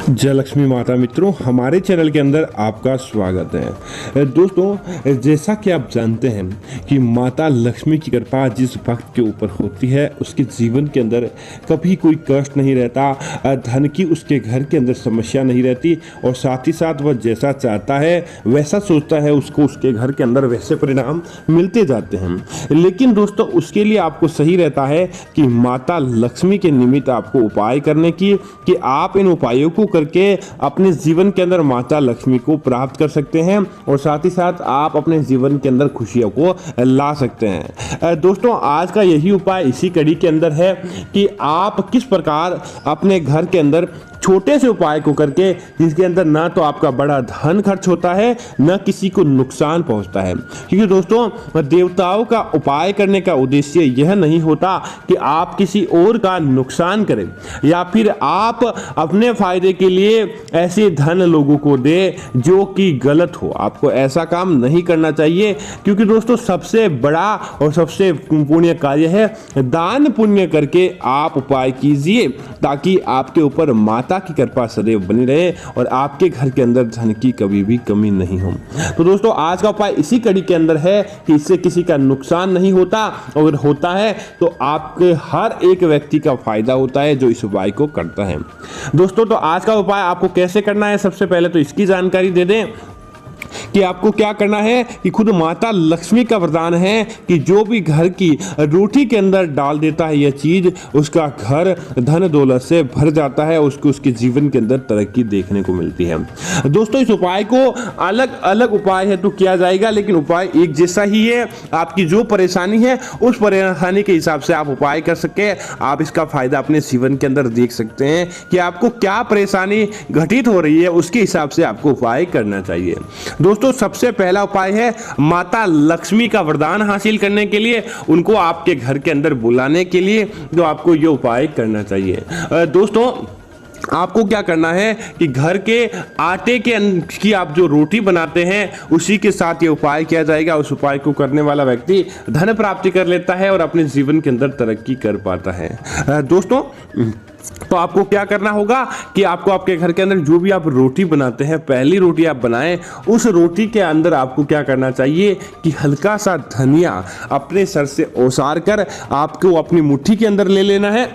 जय लक्ष्मी माता मित्रों, हमारे चैनल के अंदर आपका स्वागत है। दोस्तों, जैसा कि आप जानते हैं कि माता लक्ष्मी की कृपा जिस भक्त के ऊपर होती है उसके जीवन के अंदर कभी कोई कष्ट नहीं रहता, धन की उसके घर के अंदर समस्या नहीं रहती और साथ ही साथ वह जैसा चाहता है वैसा सोचता है उसको उसके घर के अंदर वैसे परिणाम मिलते जाते हैं। लेकिन दोस्तों, उसके लिए आपको सही रहता है कि माता लक्ष्मी के निमित्त आपको उपाय करने की, कि आप इन उपायों को करके अपने जीवन के अंदर माता लक्ष्मी को प्राप्त कर सकते हैं और साथ ही साथ आप अपने जीवन के अंदर खुशियों को ला सकते हैं। दोस्तों, आज का यही उपाय इसी कड़ी के अंदर है कि आप किस प्रकार अपने घर के अंदर छोटे से उपाय को करके, जिसके अंदर ना तो आपका बड़ा धन खर्च होता है न किसी को नुकसान पहुंचता है। क्योंकि दोस्तों, देवताओं का उपाय करने का उद्देश्य यह नहीं होता कि आप किसी और का नुकसान करें या फिर आप अपने फायदे के लिए ऐसे धन लोगों को दे जो कि गलत हो। आपको ऐसा काम नहीं करना चाहिए, क्योंकि दोस्तों सबसे बड़ा और सबसे पुण्य कार्य है दान पुण्य करके आप उपाय कीजिए, ताकि आपके ऊपर माता की कृपा सदैव बनी रहे और आपके घर के अंदर धन की कभी भी कमी नहीं हो। तो दोस्तों, आज का उपाय इसी कड़ी के अंदर है कि इससे किसी का नुकसान नहीं होता, और होता है तो आपके हर एक व्यक्ति का फायदा होता है जो इस उपाय को करता है। दोस्तों, तो आज का उपाय आपको कैसे करना है, सबसे पहले तो इसकी जानकारी दे दें कि आपको क्या करना है कि खुद माता लक्ष्मी का वरदान है कि जो भी घर की रोटी के अंदर डाल देता है यह चीज, उसका घर धन दौलत से भर जाता है, उसको उसके जीवन के अंदर तरक्की देखने को मिलती है। दोस्तों, इस उपाय को अलग अलग उपाय है तो किया जाएगा, लेकिन उपाय एक जैसा ही है। आपकी जो परेशानी है उस परेशानी के हिसाब से आप उपाय कर सके, आप इसका फायदा अपने जीवन के अंदर देख सकते हैं कि आपको क्या परेशानी घटित हो रही है, उसके हिसाब से आपको उपाय करना चाहिए। दोस्तों, सबसे पहला उपाय है माता लक्ष्मी का वरदान हासिल करने के लिए, उनको आपके घर के अंदर बुलाने के लिए जो आपको ये उपाय करना चाहिए। दोस्तों, आपको क्या करना है कि घर के आटे की आप जो रोटी बनाते हैं उसी के साथ ये उपाय किया जाएगा। उस उपाय को करने वाला व्यक्ति धन प्राप्ति कर लेता है और अपने जीवन के अंदर तरक्की कर पाता है। दोस्तों, तो आपको क्या करना होगा कि आपको आपके घर के अंदर जो भी आप रोटी बनाते हैं, पहली रोटी आप बनाएं, उस रोटी के अंदर आपको क्या करना चाहिए कि हल्का सा धनिया अपने सर से ओसार कर आपको अपनी मुट्ठी के अंदर ले लेना है।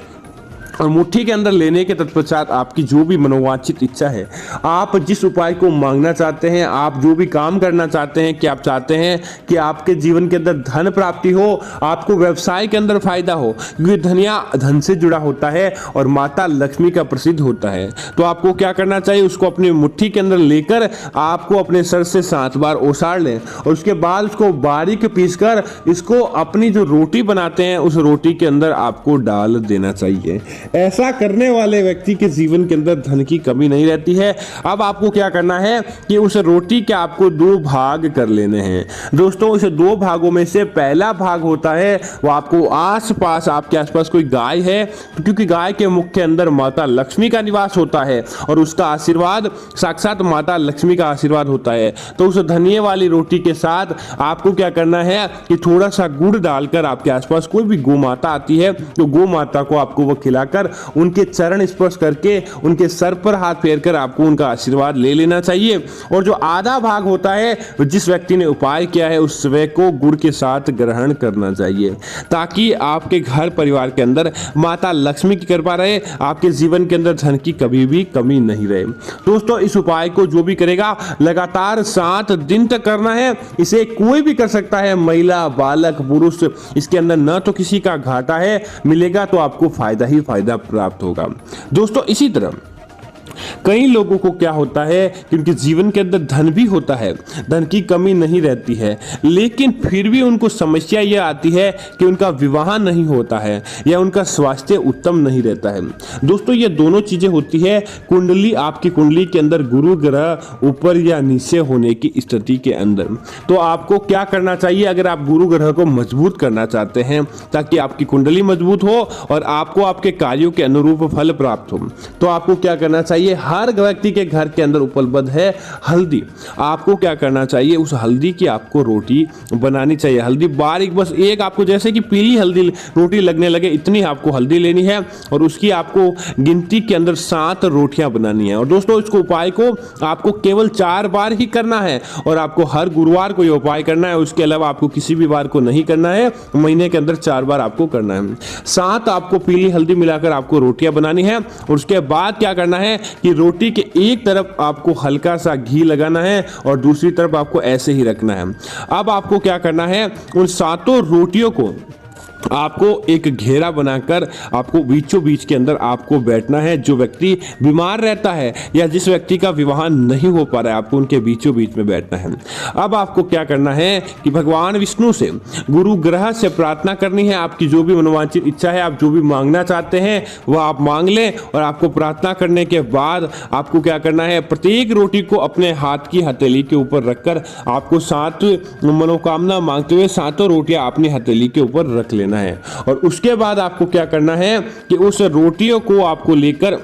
और मुट्ठी के अंदर लेने के तत्पश्चात आपकी जो भी मनोवांछित इच्छा है, आप जिस उपाय को मांगना चाहते हैं, आप जो भी काम करना चाहते हैं, कि आप चाहते हैं कि आपके जीवन के अंदर धन प्राप्ति हो, आपको व्यवसाय के अंदर फायदा हो, क्योंकि धनिया धन से जुड़ा होता है और माता लक्ष्मी का प्रसिद्ध होता है। तो आपको क्या करना चाहिए, उसको अपनी मुट्ठी के अंदर लेकर आपको अपने सर से 7 बार ओसार लें और उसके बाद उसको बारीक पीसकर इसको अपनी जो रोटी बनाते हैं उस रोटी के अंदर आपको डाल देना चाहिए। ऐसा करने वाले व्यक्ति के जीवन के अंदर धन की कमी नहीं रहती है। अब आपको क्या करना है कि उस रोटी के आपको 2 भाग कर लेने हैं। दोस्तों, इस 2 भागों में से पहला भाग होता है वो आपको आसपास, आपके आसपास कोई गाय है, क्योंकि गाय के मुख के अंदर माता लक्ष्मी का निवास होता है और उसका आशीर्वाद साक्षात माता लक्ष्मी का आशीर्वाद होता है। तो उस धनिये वाली रोटी के साथ आपको क्या करना है कि थोड़ा सा गुड़ डालकर आपके आसपास कोई भी गौ माता आती है तो गौ माता को आपको वो खिलाकर उनके चरण स्पर्श करके उनके सर पर हाथ फेरकर आपको उनका आशीर्वाद ले लेना चाहिए। और जो आधा भाग होता है जिस व्यक्ति ने उपाय किया है उस स्वयं को गुड़ के साथ ग्रहण करना चाहिए, ताकि आपके घर परिवार के अंदर माता लक्ष्मी की कृपा रहे, आपके जीवन के अंदर धन की कभी भी कमी नहीं रहे। दोस्तों, इस उपाय को जो भी करेगा लगातार 7 दिन तक करना है। इसे कोई भी कर सकता है, महिला, बालक, पुरुष, इसके अंदर न तो किसी का घाटा है, मिलेगा तो आपको फायदा ही फायदा प्राप्त होगा। दोस्तों, इसी तरह कई लोगों को क्या होता है कि उनके जीवन के अंदर धन भी होता है, धन की कमी नहीं रहती है, लेकिन फिर भी उनको समस्या यह आती है कि उनका विवाह नहीं होता है या उनका स्वास्थ्य उत्तम नहीं रहता है। दोस्तों, ये दोनों चीजें होती है कुंडली, आपकी कुंडली के अंदर गुरु ग्रह ऊपर या नीचे होने की स्थिति के अंदर। तो आपको क्या करना चाहिए, अगर आप गुरु ग्रह को मजबूत करना चाहते हैं ताकि आपकी कुंडली मजबूत हो और आपको आपके कार्यों के अनुरूप फल प्राप्त हो, तो आपको क्या करना चाहिए, हर व्यक्ति के घर के अंदर उपलब्ध है हल्दी। आपको क्या करना चाहिए, उस हल्दी की आपको रोटी बनानी चाहिए। हल्दी बारीक, बस एक आपको जैसे कि पीली हल्दी रोटी लगने लगे इतनी आपको हल्दी लेनी है और उसकी आपको गिनती के अंदर 7 रोटियां बनानी है। और दोस्तों इसको उपाय को आपको केवल 4 बार ही करना है और आपको हर गुरुवार को ये उपाय करना है। उसके अलावा आपको किसी भी बार को नहीं करना है, महीने के अंदर 4 बार आपको करना है। 7 आपको पीली हल्दी मिलाकर आपको रोटियां बनानी है और उसके बाद क्या करना है कि रोटी के एक तरफ आपको हल्का सा घी लगाना है और दूसरी तरफ आपको ऐसे ही रखना है। अब आपको क्या करना है, उन 7 रोटियों को आपको एक घेरा बनाकर आपको बीचों बीच के अंदर आपको बैठना है। जो व्यक्ति बीमार रहता है या जिस व्यक्ति का विवाह नहीं हो पा रहा है, आपको उनके बीचों बीच में बैठना है। अब आपको क्या करना है कि भगवान विष्णु से, गुरु ग्रह से प्रार्थना करनी है। आपकी जो भी मनोवांछित इच्छा है, आप जो भी मांगना चाहते हैं वह आप मांग लें। और आपको प्रार्थना करने के बाद आपको क्या करना है, प्रत्येक रोटी को अपने हाथ की हथेली के ऊपर रखकर आपको 7 मनोकामना मांगते हुए 7 रोटियां अपनी हथेली के ऊपर रख लेना है। और उसके बाद आपको क्या करना है कि उस रोटियों को आपको लेकर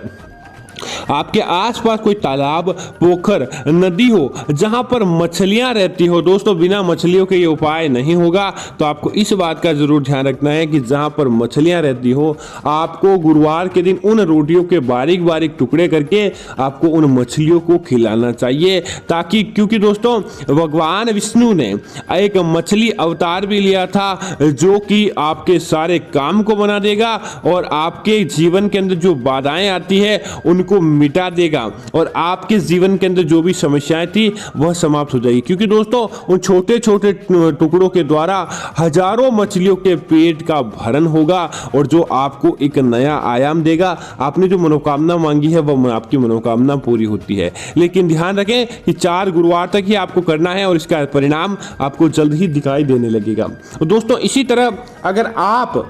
आपके आसपास कोई तालाब, पोखर, नदी हो जहां पर मछलियां रहती हो। दोस्तों बिना मछलियों के ये उपाय नहीं होगा, तो आपको इस बात का जरूर ध्यान रखना है कि जहां पर मछलियां रहती हो आपको गुरुवार के दिन उन रोटियों के बारीक बारीक टुकड़े करके आपको उन मछलियों को खिलाना चाहिए। ताकि, क्योंकि दोस्तों भगवान विष्णु ने एक मछली अवतार भी लिया था जो कि आपके सारे काम को बना देगा और आपके जीवन के अंदर जो बाधाएं आती है उनको मिटा देगा और आपके जीवन के अंदर जो भी समस्याएं थी वह समाप्त हो जाएगी। क्योंकि दोस्तों उन छोटे छोटे टुकड़ों के द्वारा हजारों मछलियों के पेट का भरण होगा और जो आपको एक नया आयाम देगा। आपने जो मनोकामना मांगी है वह आपकी मनोकामना पूरी होती है। लेकिन ध्यान रखें कि 4 गुरुवार तक ही आपको करना है और इसका परिणाम आपको जल्द ही दिखाई देने लगेगा। तो दोस्तों इसी तरह अगर आप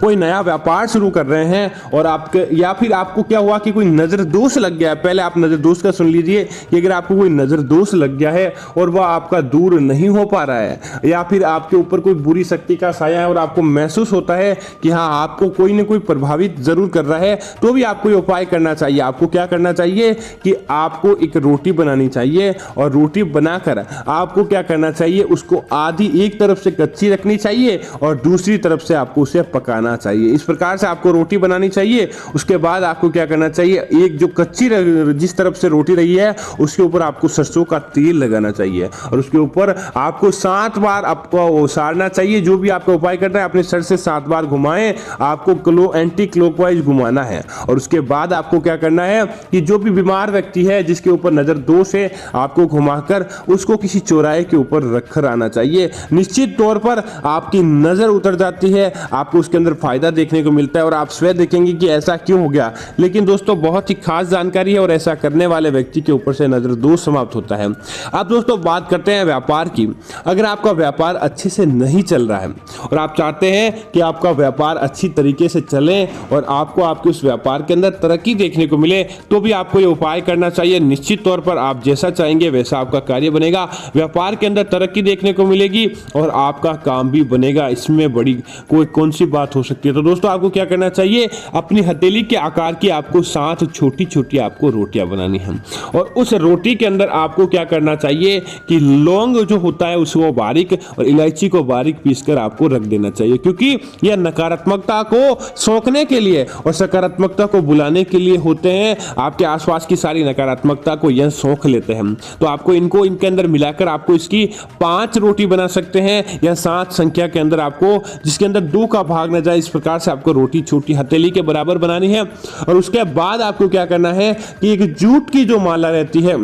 कोई नया व्यापार शुरू कर रहे हैं और आपके, या फिर आपको क्या हुआ कि कोई नजर दोष लग गया है, पहले आप नजर दोष का सुन लीजिए कि अगर आपको कोई नजर दोष लग गया है और वह आपका दूर नहीं हो पा रहा है, या फिर आपके ऊपर कोई बुरी शक्ति का साया है और आपको महसूस होता है कि हाँ आपको कोई ना कोई प्रभावित जरूर कर रहा है, तो भी आपको ये उपाय करना चाहिए। आपको क्या करना चाहिए कि आपको एक रोटी बनानी चाहिए और रोटी बनाकर आपको क्या करना चाहिए, उसको आधी एक तरफ से कच्ची रखनी चाहिए और दूसरी तरफ से आपको उसे पकाना चाहिए। इस प्रकार से आपको रोटी बनानी चाहिए। उसके बाद आपको क्या करना चाहिए, एक जो कच्ची जिस तरफ से रोटी रही है उसके ऊपर आपको सरसों का तेल लगाना चाहिए और उसके ऊपर आपको 7 बार आपको ओसारना चाहिए। जो भी आपका उपाय करना है अपने सर से 7 बार घुमाएं, आपको एंटी क्लॉकवाइज घुमाना है। और उसके बाद आपको क्या करना है कि जो भी बीमार व्यक्ति है जिसके ऊपर नजर दोष है, आपको घुमाकर उसको किसी चौराहे के ऊपर रखकर आना चाहिए। निश्चित तौर पर आपकी नजर उतर जाती है, आपको उसके अंदर फायदा देखने को मिलता है और आप स्वयं देखेंगे कि ऐसा क्यों हो गया। लेकिन दोस्तों बहुत ही खास जानकारी है और ऐसा करने वाले व्यक्ति के ऊपर से नजर दोष समाप्त होता है। अब दोस्तों बात करते हैं व्यापार की। अगर आपका व्यापार अच्छे से नहीं चल रहा है और आप चाहते हैं कि आपका व्यापार अच्छी तरीके से चले और आपको आपके उस व्यापार के अंदर तरक्की देखने को मिले, तो भी आपको ये उपाय करना चाहिए। निश्चित तौर पर आप जैसा चाहेंगे वैसा आपका कार्य बनेगा, व्यापार के अंदर तरक्की देखने को मिलेगी और आपका काम भी बनेगा। इसमें बड़ी कौन सी बात हो सकती है। तो दोस्तों आपको क्या करना चाहिए, अपनी हथेली के आकार की आपको 7 छोटी छोटी आपको रोटियां बनानी है और उस रोटी के अंदर आपको क्या करना चाहिए कि लौंग जो होता है उसको बारीक और इलायची को बारीक पीसकर आपको रख देना चाहिए। क्योंकि यह नकारात्मकता को सोखने के लिए और सकारात्मकता को बुलाने के लिए होते हैं। आपके आसपास की सारी नकारात्मकता को यह सोख लेते हैं। तो आपको इनको इनके अंदर मिलाकर आपको इसकी 5 रोटी बना सकते हैं या 7 संख्या के अंदर आपको, जिसके अंदर 2 का भाग न जाए, इस प्रकार से आपको रोटी छोटी हथेली के बराबर बनानी है। और उसके बाद आपको क्या करना है कि एक जूट की जो माला रहती है,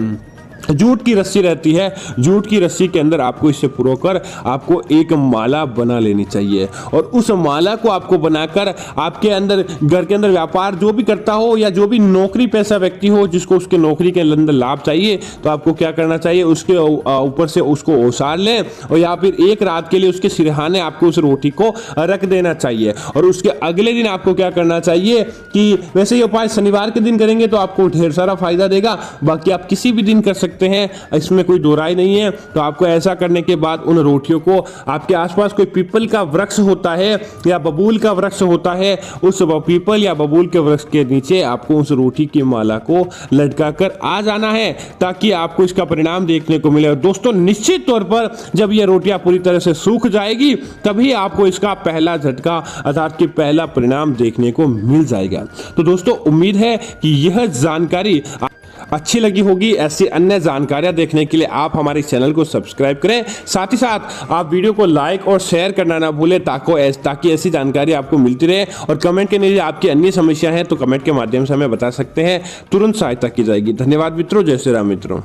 जूट की रस्सी रहती है, जूट की रस्सी के अंदर आपको इसे पुरोकर आपको एक माला बना लेनी चाहिए और उस माला को आपको बनाकर आपके अंदर, घर के अंदर व्यापार जो भी करता हो या जो भी नौकरी पेशा व्यक्ति हो जिसको उसके नौकरी के अंदर लाभ चाहिए, तो आपको क्या करना चाहिए, उसके ऊपर से उसको ओसार लें और या फिर एक रात के लिए उसके सिरहाने आपको उस रोटी को रख देना चाहिए। और उसके अगले दिन आपको क्या करना चाहिए कि वैसे ये उपाय शनिवार के दिन करेंगे तो आपको ढेर सारा फायदा देगा, बाकी आप किसी भी दिन कर सकते सकते हैं, इसमें कोई दो राय नहीं है। तो आपको ऐसा करने के बाद उन रोटियों को, आपके आसपास कोई पीपल का वृक्ष होता है या बबूल का वृक्ष होता है, उस पीपल या बबूल के वृक्ष के नीचे आपको उस रोटी की माला को लटका कर आ जाना है, ताकि आपको इसका परिणाम देखने को मिले। दोस्तों निश्चित तौर पर जब ये रोटियां पूरी तरह से सूख जाएगी तभी आपको इसका पहला झटका अर्थात कि पहला परिणाम देखने को मिल जाएगा। तो दोस्तों उम्मीद है कि यह जानकारी अच्छी लगी होगी। ऐसी अन्य जानकारियां देखने के लिए आप हमारे चैनल को सब्सक्राइब करें, साथ ही साथ आप वीडियो को लाइक और शेयर करना ना भूलें, ताकि ऐसी जानकारी आपको मिलती रहे। और कमेंट करने के लिए आपकी अन्य समस्या है तो कमेंट के माध्यम से हमें बता सकते हैं, तुरंत सहायता की जाएगी। धन्यवाद मित्रों, जय श्री राम मित्रों।